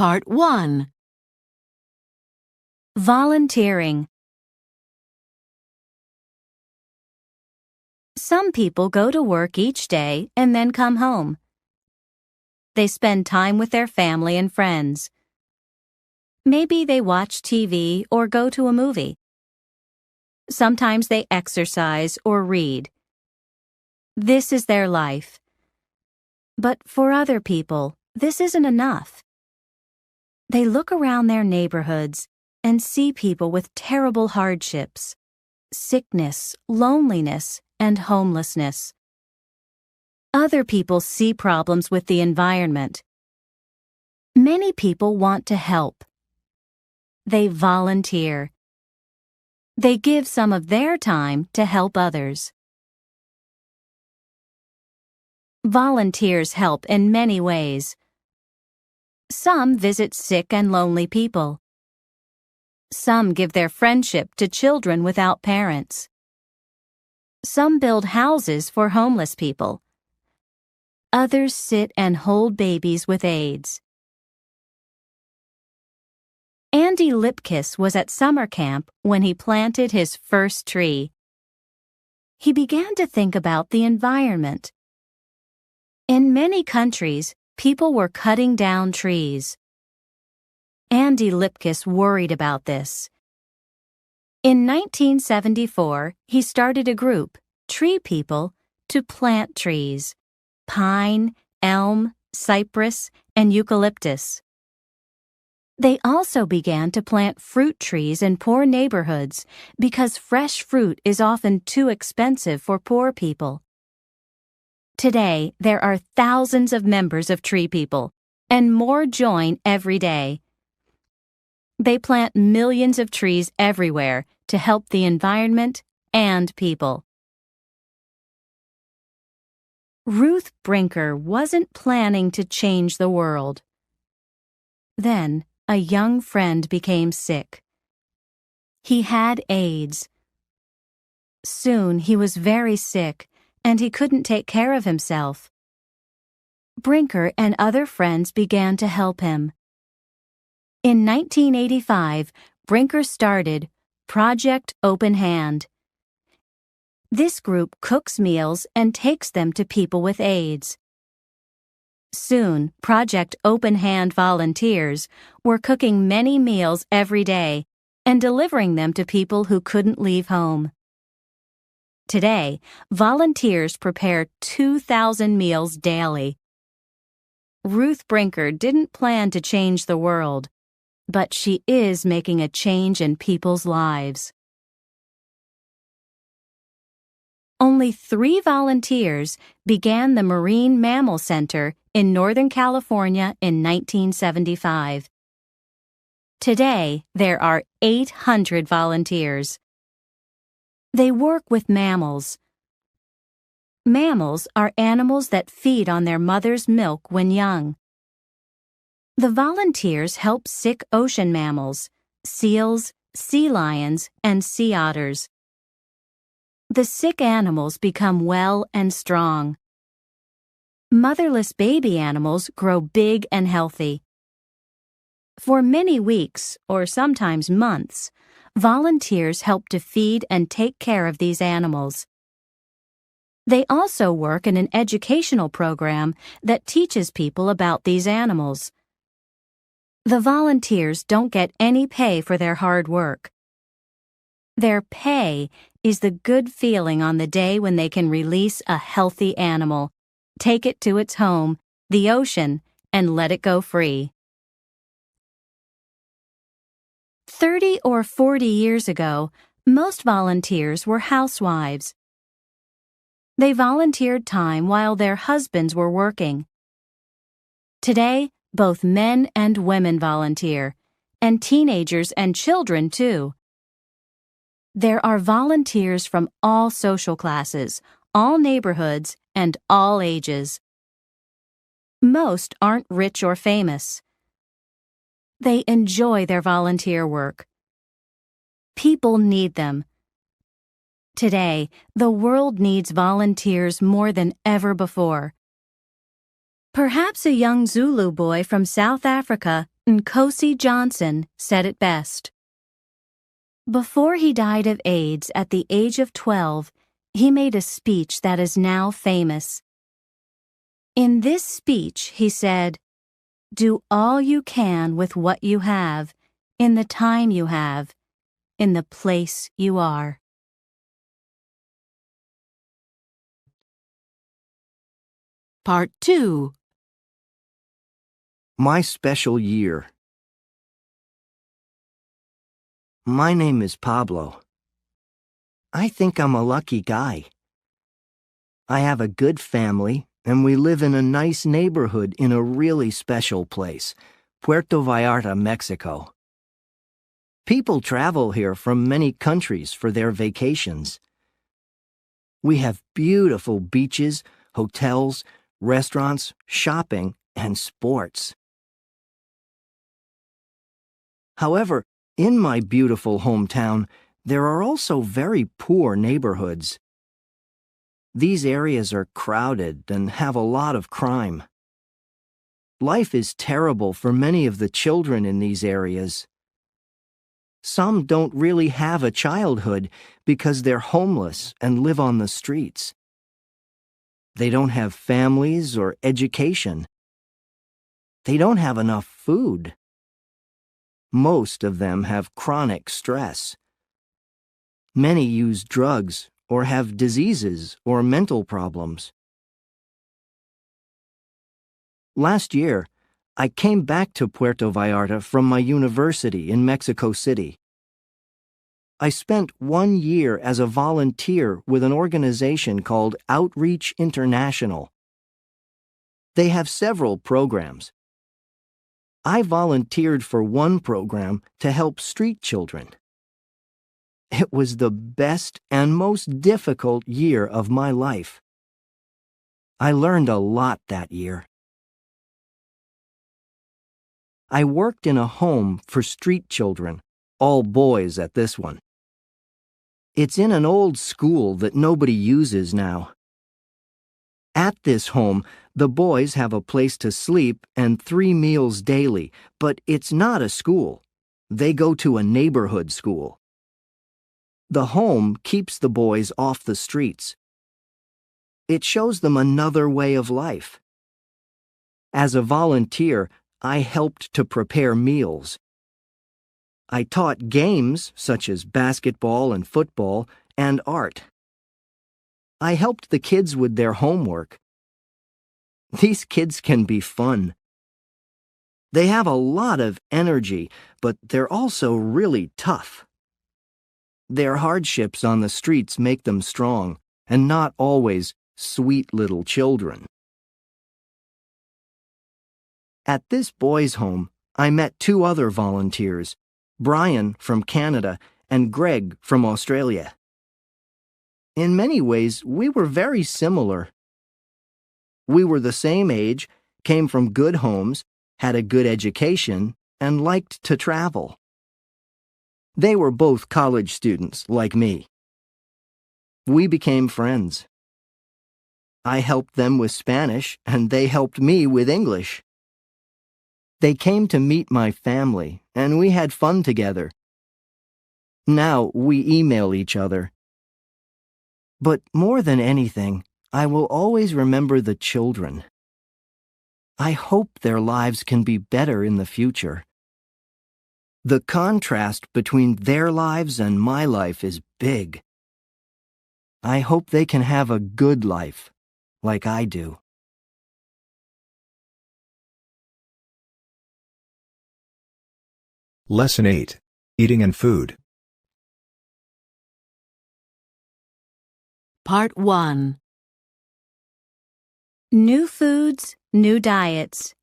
Part 1. Volunteering. Some people go to work each day and then come home. They spend time with their family and friends. Maybe they watch TV or go to a movie. Sometimes they exercise or read. This is their life. But for other people, this isn't enough. They look around their neighborhoods and see people with terrible hardships, sickness, loneliness, and homelessness. Other people see problems with the environment. Many people want to help. They volunteer. They give some of their time to help others. Volunteers help in many ways. Some visit sick and lonely people. Some give their friendship to children without parents. Some build houses for homeless people. Others sit and hold babies with AIDS. Andy Lipkiss was at summer camp when he planted his first tree. He began to think about the environment. In many countries, people were cutting down trees. Andy Lipkiss worried about this. In 1974, he started a group, Tree People, to plant trees: pine, elm, cypress, and eucalyptus. They also began to plant fruit trees in poor neighborhoods because fresh fruit is often too expensive for poor people. Today, there are thousands of members of Tree People, and more join every day. They plant millions of trees everywhere to help the environment and people. Ruth Brinker wasn't planning to change the world. Then, a young friend became sick. He had AIDS. Soon he was very sick, and he couldn't take care of himself. Brinker and other friends began to help him. In 1985, Brinker started Project Open Hand. This group cooks meals and takes them to people with AIDS. Soon, Project Open Hand volunteers were cooking many meals every day and delivering them to people who couldn't leave home. Today, volunteers prepare 2,000 meals daily. Ruth Brinker didn't plan to change the world, but she is making a change in people's lives. Only 3 volunteers began the Marine Mammal Center in Northern California in 1975. Today, there are 800 volunteers. They work with mammals. Mammals are animals that feed on their mother's milk when young. The volunteers help sick ocean mammals, seals, sea lions, and sea otters. The sick animals become well and strong. Motherless baby animals grow big and healthy. For many weeks, or sometimes months, volunteers help to feed and take care of these animals. They also work in an educational program that teaches people about these animals. The volunteers don't get any pay for their hard work. Their pay is the good feeling on the day when they can release a healthy animal, take it to its home, the ocean, and let it go free. 30 or 40 years ago, most volunteers were housewives. They volunteered time while their husbands were working. Today, both men and women volunteer, and teenagers and children too. There are volunteers from all social classes, all neighborhoods, and all ages. Most aren't rich or famous. They enjoy their volunteer work. People need them. Today, the world needs volunteers more than ever before. Perhaps a young Zulu boy from South Africa Nkosi Johnson said it best. Before he died of AIDS at the age of 12, he made a speech that is now famous. In this speech, he said, "Do all you can with what you have, in the time you have, in the place you are." Part 2. My special year. My name is Pablo. I think I'm a lucky guy. I have a good family, and we live in a nice neighborhood in a really special place, Puerto Vallarta, Mexico. People travel here from many countries for their vacations. We have beautiful beaches, hotels, restaurants, shopping, and sports. However, in my beautiful hometown, there are also very poor neighborhoods. These areas are crowded and have a lot of crime. Life is terrible for many of the children in these areas. Some don't really have a childhood because they're homeless and live on the streets. They don't have families or education. They don't have enough food. Most of them have chronic stress. Many use drugs or have diseases or mental problems. Last year, I came back to Puerto Vallarta from my university in Mexico City. I spent 1 year as a volunteer with an organization called Outreach International. They have several programs. I volunteered for one program to help street children. It was the best and most difficult year of my life. I learned a lot that year. I worked in a home for street children, all boys at this one. It's in an old school that nobody uses now. At this home, the boys have a place to sleep and 3 meals daily, but it's not a school. They go to a neighborhood school. The home keeps the boys off the streets. It shows them another way of life. As a volunteer, I helped to prepare meals. I taught games such as basketball and football and art. I helped the kids with their homework. These kids can be fun. They have a lot of energy, but they're also really tough. Their hardships on the streets make them strong, and not always sweet little children. At this boys' home, I met 2 other volunteers, Brian from Canada and Greg from Australia. In many ways, we were very similar. We were the same age, came from good homes, had a good education, and liked to travel. They were both college students, like me. We became friends. I helped them with Spanish, and they helped me with English. They came to meet my family, and we had fun together. Now we email each other. But more than anything, I will always remember the children. I hope their lives can be better in the future. The contrast between their lives and my life is big. I hope they can have a good life, like I do. Lesson 8. Eating and Food. Part 1. New foods, new diets.